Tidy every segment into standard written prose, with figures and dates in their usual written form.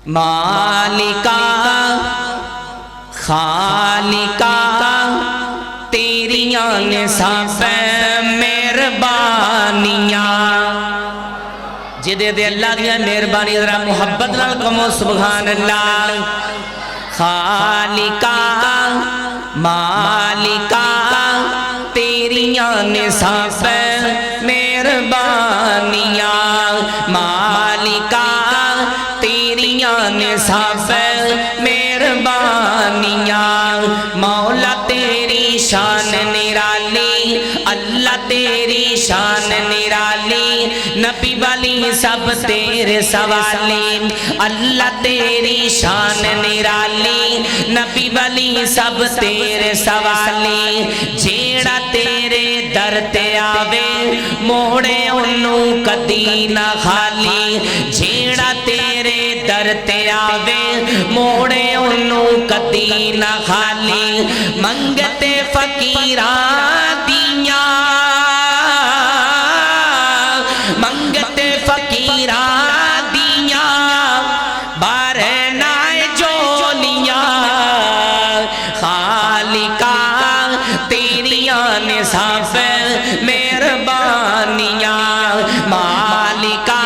مالکا خالقا تیریاں نے سب مہربانیاں جدے دے اللہ دیا مہربانی ذرا محبت نال کہو سبحان اللہ خالقا مالکا تیریاں نے سب مہربانیاں مالکا تیریاں نے سب مہربانیاں مولا تیری شان نرالی اللہ تیری شان نرالی نبی والی سب تیرے سوالی اللہ تیری شان نرالی نبی والی سب تیرے سوالی جیڑا تیرے در تے آوے موڑے انہوں کدی نہ خالی جیڑا تیرے در تے آوے موڑے انہوں کدی نہ خالی منگتے فقیران دیاں منگتے فقیران دیاں بارنائے جولیاں خالقا تیریاں نے سب مہربانیاں مالکا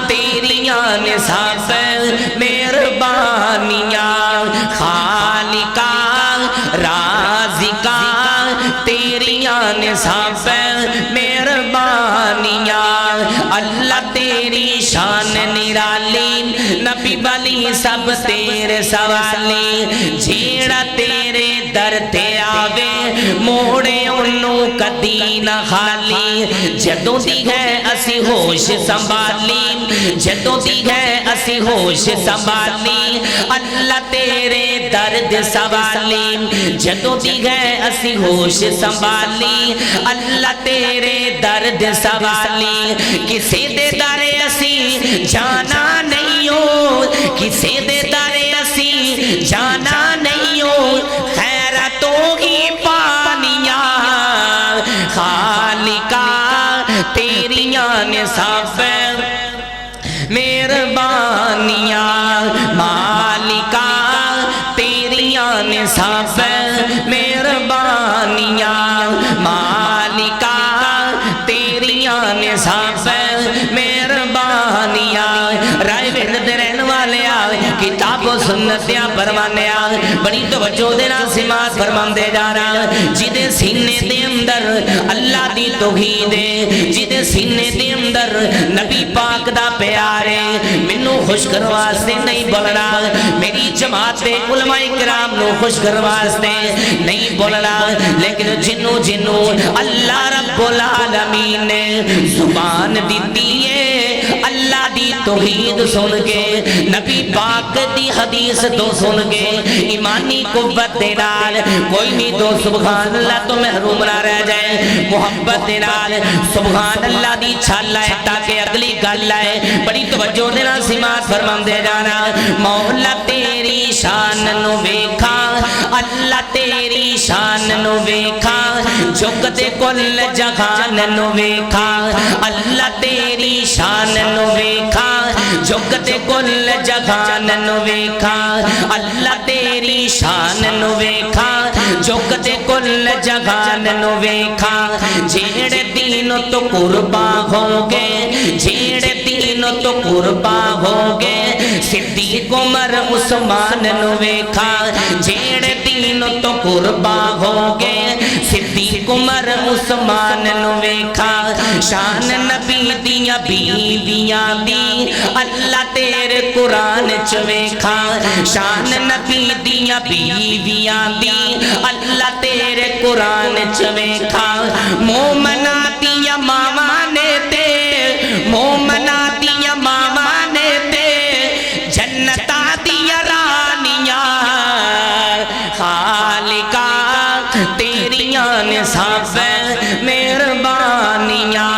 تیریاں نے سب مہربانیاں خالقا رازقا تیریاں نے سب مہربانیاں اللہ تیری شان نرالی نبی والی سب تیرے سوالی جیڑا تیرے در تے آوے موڑے انہوں کدی نہ خالی جدوں دی ہے اسی ہوش سنبھالی جدوں دی ہے اسی ہوش سنبھالی اللہ تیرے درد سوالی جدوں دی ہے اسی ہوش سنبھالی اللہ تیرے درد سوالی کسی دے دارے اسی جانا نہیں ہو کسی دے دارے اسی جانا نہیں ہو خیرتوں کی پانیاں خالقا تیریاں نے سب مہربانیاں مالکا تیریاں نے سب مہربانیاں مالکا تیریاں نے سب مہربانیاں رائے وحدت رہن والے کتاب و سنتیاں فرمانے بڑی توجہ دینا سماعت فرمان دے جا رہا جدے سینے دے اندر اللہ دی توحید ہے جدے سینے دے اندر نبی پاک دا پیارے منو خوش کرواستے نہیں بولنا میری جماعت علماء کرام نو خوش کرواستے نہیں بولنا لیکن جنو اللہ رب العالمین نے زبان دیتی ہے اللہ دی توحید سن کے نبی پاک دی حدیث تو سن کے ایمانی قوت دینال کوئی نہیں تو سبحان اللہ تو محروم نہ رہ جائے محبت دینال سبحان اللہ دی چھال لائے تاکہ اگلی گل لائے بڑی توجہ دینا سماعت فرمان دے جانا مولا تیری شان نو ویکھا اللہ تیری شان نو ویکھا جھکتے کل جہان نو ویکھا اللہ تیری شان نو ویکھا جھکتے کل جہان نو ویکھا اللہ تیری شان نو ویکھا جھکتے کل جہان نو ویکھا جیڑے دینوں تو قربا ہوگے جیڑے دینوں تو قربا ہوگے صدیق عمر عثمان نو ویکھا جیڑے دینوں تو قربا ہوگے صدیق عمر عثمان نو ویکھا شان نبی دیاں بیویاں دی اللہ تیرے قرآن چ ویکھا شان نبی دیاں بیویاں دی اللہ تیرے قرآن چ ویکھا مومنہ دیاں ماما نے تے مومنہ دیاں ماما نے تے جنتا دیاں رانیاں خالقا تیریاں نے سب مہربانیاں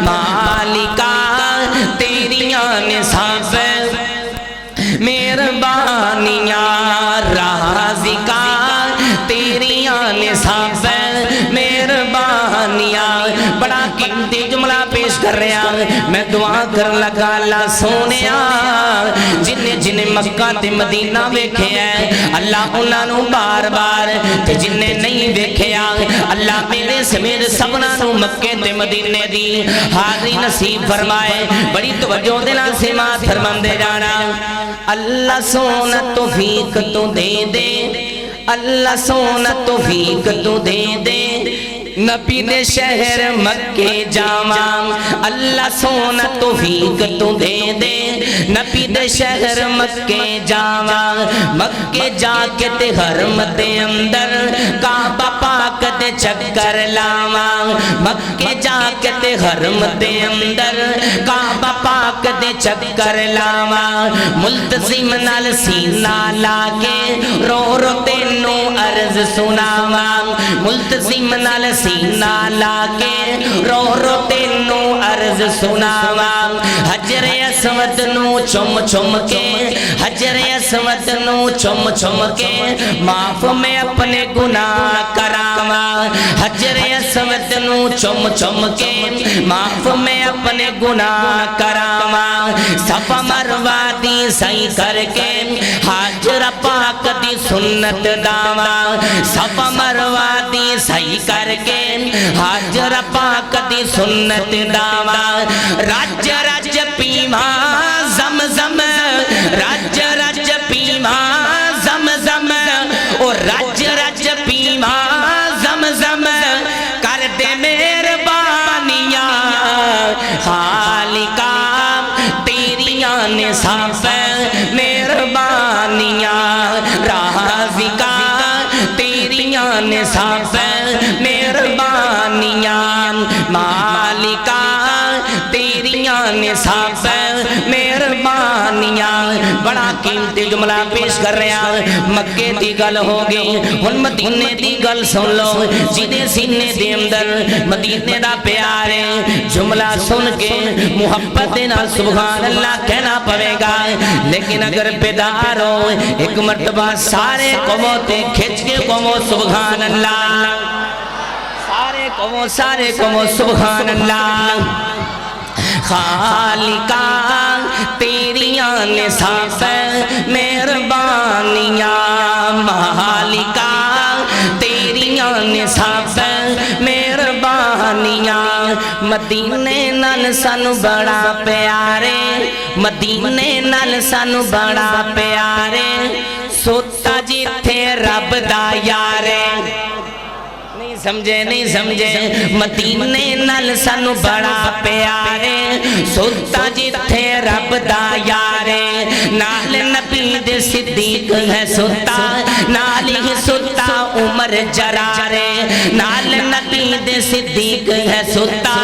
مالکا تیریاں نے سب مہربانیاں رازقا تیریاں نے سب مہربانیاں بڑا قیمتی جملہ جملہ پیش کر رہا میں دعا کر لگا اللہ سونیا جن مکہ تے مدینہ ویکھے ہے اللہ انہاں نوں بار بار تے جن نے نہیں ویکھیا اللہ میرے سمیر سبنا نوں مکے تے مدینے دی حاضری نصیب فرمائے بڑی توجہ دے نال سماعت فرماندے جانا اللہ سونا توفیق تو دے دے اللہ سونا توفیق تو دے دے نبی دے شہر مکے جاواں اللہ سونا توفیق تو دے دے نبی دے شہر مکے جاواں مکے جا کے تے حرم دے اندر کعبہ پاک دے چکر لاواں مکے جا کے تے حرم دے اندر کعبہ پاک دے چکر لاواں ملتزم نال سینہ لا کے رو رو تینوں عرض سناواں ملتزم نال سینہ لا کے رو رو تینوں عرض سناواں حجر اسود نو چم چم کے حجر اسود نو چم چم کے معاف میں اپنے گناہ کراواں حجر اسود نو چم چم کے معاف میں اپنے گناہ کراواں صفا مروہ دی سعی کر کے حاجر پاک دی سنت داواں صفا مروہ دی سعی کر کے حاجر پاک دی سنت داواں رج رج پیواں زم زم رج رج پیواں زم زم او رج رج پیواں زم زم کر دے مہربانیاں خالقا تیریاں نصاف مہربانیاں رازقا تیریاں نصاف مہربانیاں مالکا تیریاں نصاف مہربانیاں بڑا قیمتی جملہ پیش کر رہا مکے دی گل ہو گئی ہن مدینے دی گل سن لو جدے سینے دے اندر مدینے دا پیار ہے جملہ سن کے محبت نال سبحان اللہ کہنا پوے گا لیکن اگر بیدار ہو ایک مرتبہ سارے قوموں تے کھچ کے قوموں سبحان اللہ سارے قوموں سبحان اللہ خالقا تیریاں نصاف مہربانیاں مالکا تیریاں نصاف مہربانیاں مدینے نال سانو بڑا پیارے مدینے نال سانو بڑا پیارے سوتا جتھے رب دا یارے نہیں سمجھے مدینے نال سانو بڑا پیارے سوتا جتھے رب دا یارے نال نبی دے صدیق ہے سوتا نال ہی سوتا عمر جرارے نال نبی دے صدیق ہے سوتا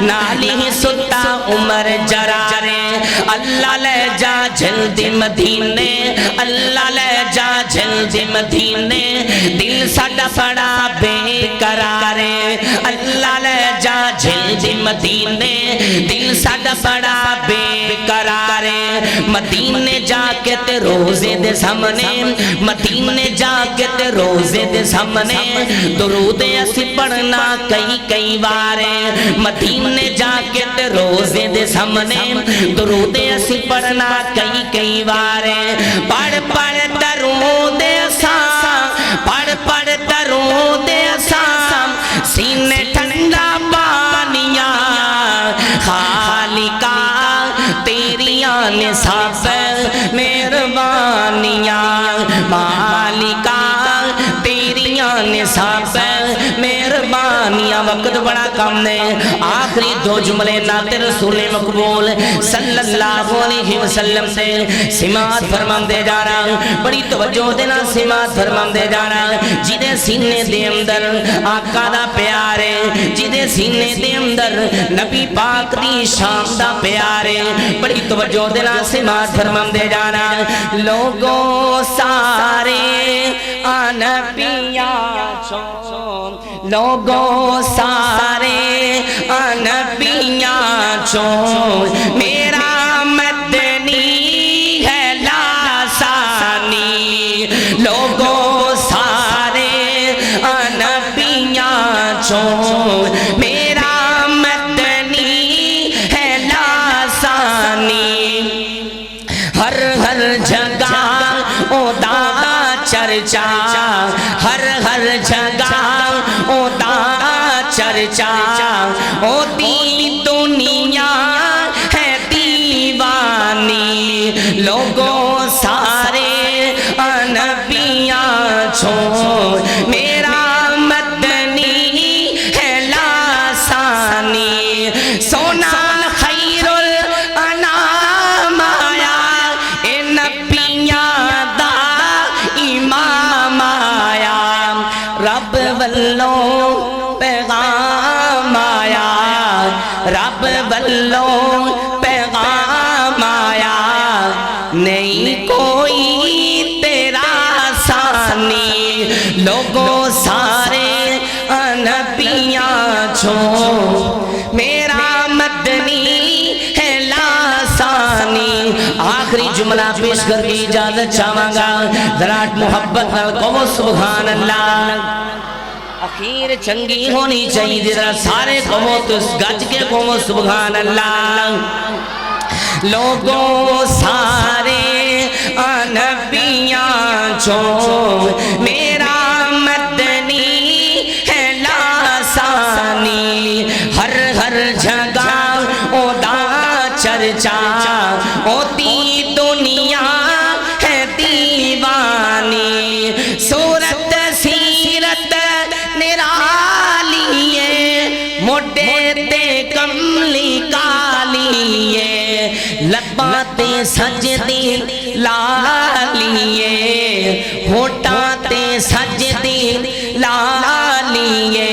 نال ہی سوتا عمر جرارے اللہ لے جا جلدی مدینے اللہ لے جا جلدی مدینے دل ساڈا بڑا بے قرارے اللہ لے جا جلدی مدینے دل ساڈا بڑا بے قرارے مدینے جا کے تے روزے دے سامنے مدینے جا کے تے روزے دے سامنے درود اسی پڑھنا کئی وارے مدینے جا کے تے روزے دے سامنے درود اسی پڑھنا کئی وارے پڑھ پڑھ درود اساں پڑھ درود اساں سینے ٹھنڈا پانیاں خالقا تیریاں نصاف مہربانیاں مالکا تیریاں نصاف مہربانیاں وقت بڑا کم نے آخری دو جملے نعت رسول مقبول صلی اللہ علیہ وسلم سے سماعت فرمان دے جانا بڑی توجہ دینا سماعت فرمان دے جانا جدے سینے دے اندر آقا دا پیارے جدے سینے دے اندر نبی پاک دی شان دا پیارے بڑی توجہ دینا سماعت فرمان دے جانا لوگوں سارے نبیاں چوں لوگوں سارے نبیاں چوں میرا مدنی ہے لاسانی لوگوں سارے نبیاں چوں میرا مدنی لوگوں سارے نبیاں چھوڑ میرا مدنی ہے لاسانی سونا خیر الانام آیا اے نبیاں دا امام آیا رب والوں پیغام آیا رب والوں پیغام آیا نہیں کوئی تیرا ثانی لوگوں سارے نبیاں چھوڑ میرا مدنی ہے لاسانی آخری جملہ پیش کر کے اجازت چاہوں گا ذرات محبت کو سبحان اللہ اخیر چنگی ہونی چاہیے ذرا سارے قوموں تو گج کے قوموں سبحان اللہ لوگوں سارے نبیاں چھوڑ میرا مدنی ہے لاسانی ہر جگہ او دا چرچا ہوتی دنیا ہے دیوانی صورت سیرت نرالیے موڈے تے کملی کالیے لباتے سجدی لالیے ہوٹاتے سجدی لالیے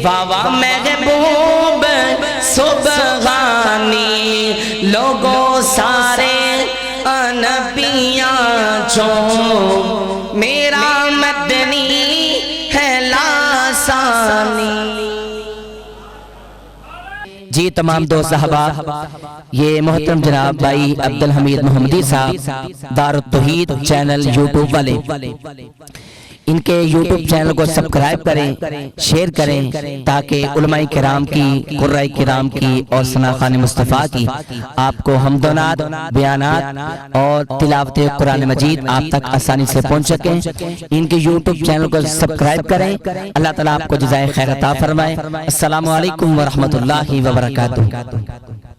واوا محبوب سبحانی لوگوں سارے نبیاں چھوڑ میرا مدنی ہے لاسانی جی تمام دوست صحابہ یہ محترم جناب بھائی عبدالحمید محمدی صاحب دار التوحید چینل یوٹیوب والے ان کے یوٹیوب چینل کو سبسکرائب کریں شیئر کریں تاکہ علماء کرام کی قرآء کرام کی اور ثناءخوان مصطفیٰ کی آپ کو حمدونات بیانات اور تلاوت قرآن مجید آپ تک آسانی سے پہنچ سکیں ان کے یوٹیوب چینل کو سبسکرائب کریں اللہ تعالیٰ آپ کو جزائے خیر عطا فرمائے السلام علیکم ورحمۃ اللہ وبرکاتہ